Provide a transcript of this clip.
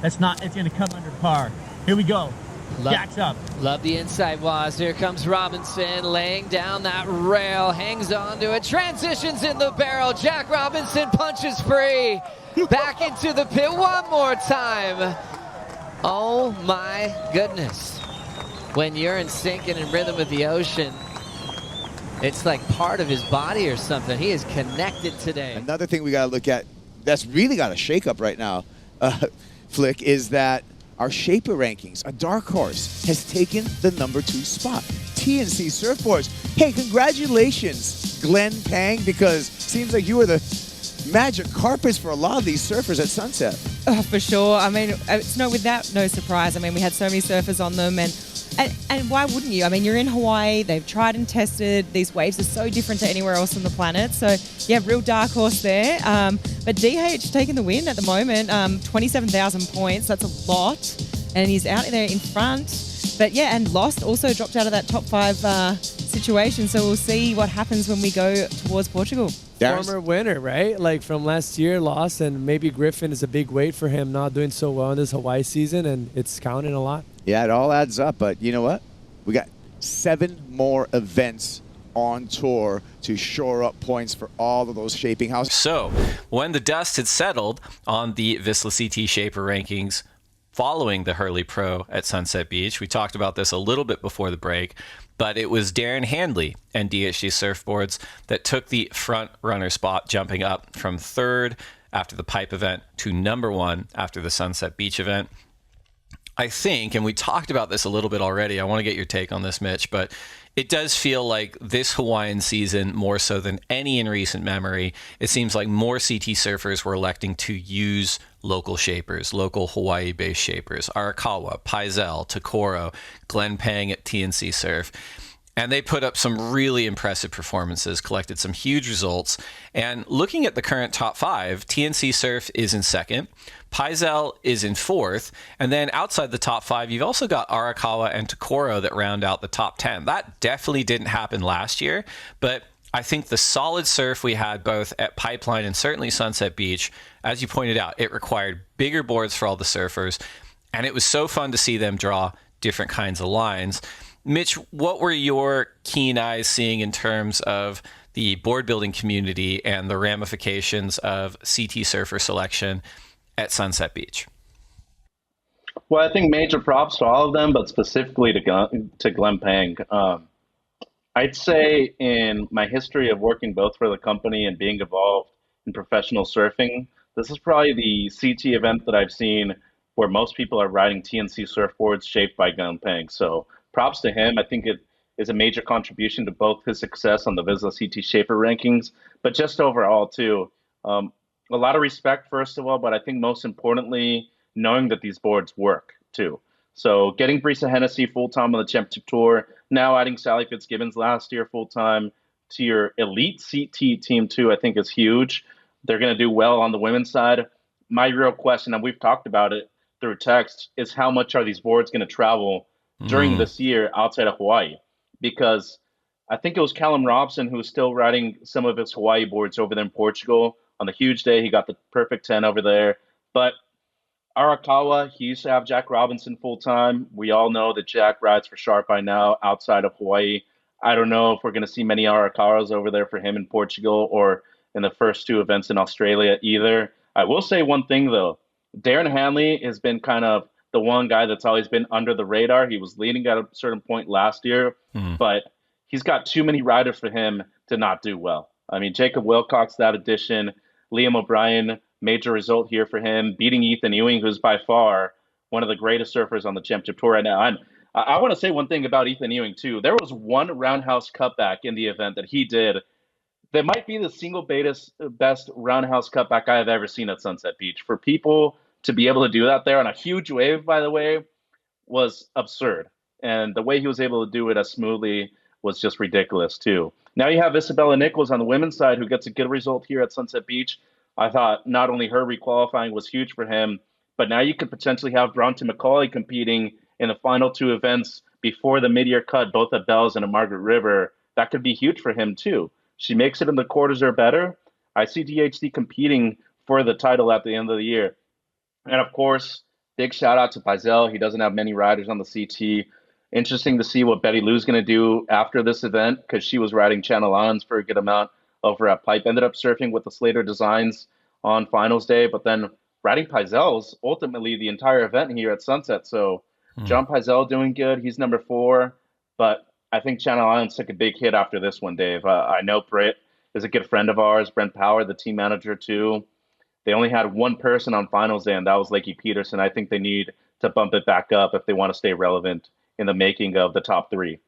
it's going to come under par. Here we go. Jacks up. Love the inside was. Here comes Robinson laying down that rail, hangs on to it, transitions in the barrel. Jack Robinson punches free. Back into the pit one more time. Oh my goodness. When you're in sync and in rhythm with the ocean, it's like part of his body or something. He is connected today. Another thing we got to look at that's really got a shakeup right now, Flick, is that our Shaper Rankings, a dark horse, has taken the #2 spot. TNC Surfboards. Hey, congratulations, Glen Pang, because it seems like you were the magic carpets for a lot of these surfers at Sunset. Oh, for sure. I mean, it's no surprise. I mean, we had so many surfers on them, and why wouldn't you? I mean, you're in Hawaii. They've tried and tested. These waves are so different to anywhere else on the planet. So, yeah, real dark horse there. But DH taking the win at the moment. 27,000 points. That's a lot. And he's out there in front. But, yeah, and Lost also dropped out of that top 5 situation. So we'll see what happens when we go towards Portugal. Former winner, right? Like from last year, lost, and maybe Griffin is a big weight for him, not doing so well in this Hawaii season, and it's counting a lot. Yeah, it all adds up, but you know what? We got 7 more events on tour to shore up points for all of those shaping houses. So, when the dust had settled on the Vissla CT Shaper Rankings following the Hurley Pro at Sunset Beach, we talked about this a little bit before the break, but it was Darren Handley and DHD Surfboards that took the front runner spot, jumping up from 3rd after the Pipe event to #1 after the Sunset Beach event. I think, and we talked about this a little bit already, I want to get your take on this, Mitch, but it does feel like this Hawaiian season, more so than any in recent memory, it seems like more CT surfers were electing to use local shapers, local Hawaii-based shapers. Arakawa, Paisel, Takoro, Glen Pang at TNC Surf. And they put up some really impressive performances, collected some huge results. And looking at the current top 5, TNC Surf is in 2nd, Paisel is in 4th, and then outside the top 5, you've also got Arakawa and Takoro that round out the top 10. That definitely didn't happen last year, but I think the solid surf we had both at Pipeline and certainly Sunset Beach, as you pointed out, it required bigger boards for all the surfers, and it was so fun to see them draw different kinds of lines. Mitch, what were your keen eyes seeing in terms of the board building community and the ramifications of CT surfer selection at Sunset Beach? Well, I think major props to all of them, but specifically to Glen Pang. I'd say in my history of working both for the company and being involved in professional surfing, this is probably the CT event that I've seen where most people are riding TNC surfboards shaped by Glen Pang. So props to him. I think it is a major contribution to both his success on the Vissla CT Shaper Rankings, but just overall too. A lot of respect, first of all, but I think most importantly, knowing that these boards work too. So getting Brisa Hennessy full-time on the Championship Tour, now adding Sally Fitzgibbons last year full-time to your elite CT team too, I think is huge. They're going to do well on the women's side. My real question, and we've talked about it through text, is how much are these boards going to travel during this year outside of Hawaii? Because I think it was Callum Robson who was still riding some of his Hawaii boards over there in Portugal. On the huge day, he got the perfect 10 over there. But Arakawa, he used to have Jack Robinson full-time. We all know that Jack rides for Sharp by now outside of Hawaii. I don't know if we're going to see many Arakawas over there for him in Portugal or in the first 2 events in Australia either. I will say one thing, though. Darren Handley has been kind of the one guy that's always been under the radar. He was leading at a certain point last year, but he's got too many riders for him to not do well. I mean, Jacob Wilcox, that addition, Liam O'Brien, major result here for him, beating Ethan Ewing, who's by far one of the greatest surfers on the Championship Tour right now. And I want to say one thing about Ethan Ewing, too. There was one roundhouse cutback in the event that he did that might be the single best roundhouse cutback I have ever seen at Sunset Beach. For people to be able to do that there on a huge wave, by the way, was absurd. And the way he was able to do it as smoothly was just ridiculous, too. Now you have Isabella Nichols on the women's side who gets a good result here at Sunset Beach. I thought not only her requalifying was huge for him, but now you could potentially have Bronte McCauley competing in the final 2 events before the mid-year cut, both at Bells and at Margaret River. That could be huge for him, too. She makes it in the quarters or better. I see DHD competing for the title at the end of the year. And, of course, big shout out to Paisel. He doesn't have many riders on the CT. Interesting to see what Betty Lou's going to do after this event, because she was riding Channel Islands for a good amount over at Pipe. Ended up surfing with the Slater Designs on finals day, but then riding Paisel's ultimately the entire event here at Sunset. So John Paisel doing good. He's number 4, but I think Channel Islands took a big hit after this one, Dave. I know Britt is a good friend of ours, Brent Power, the team manager too. They only had one person on finals day, and that was Lakey Peterson. I think they need to bump it back up if they want to stay relevant in the making of the top 3.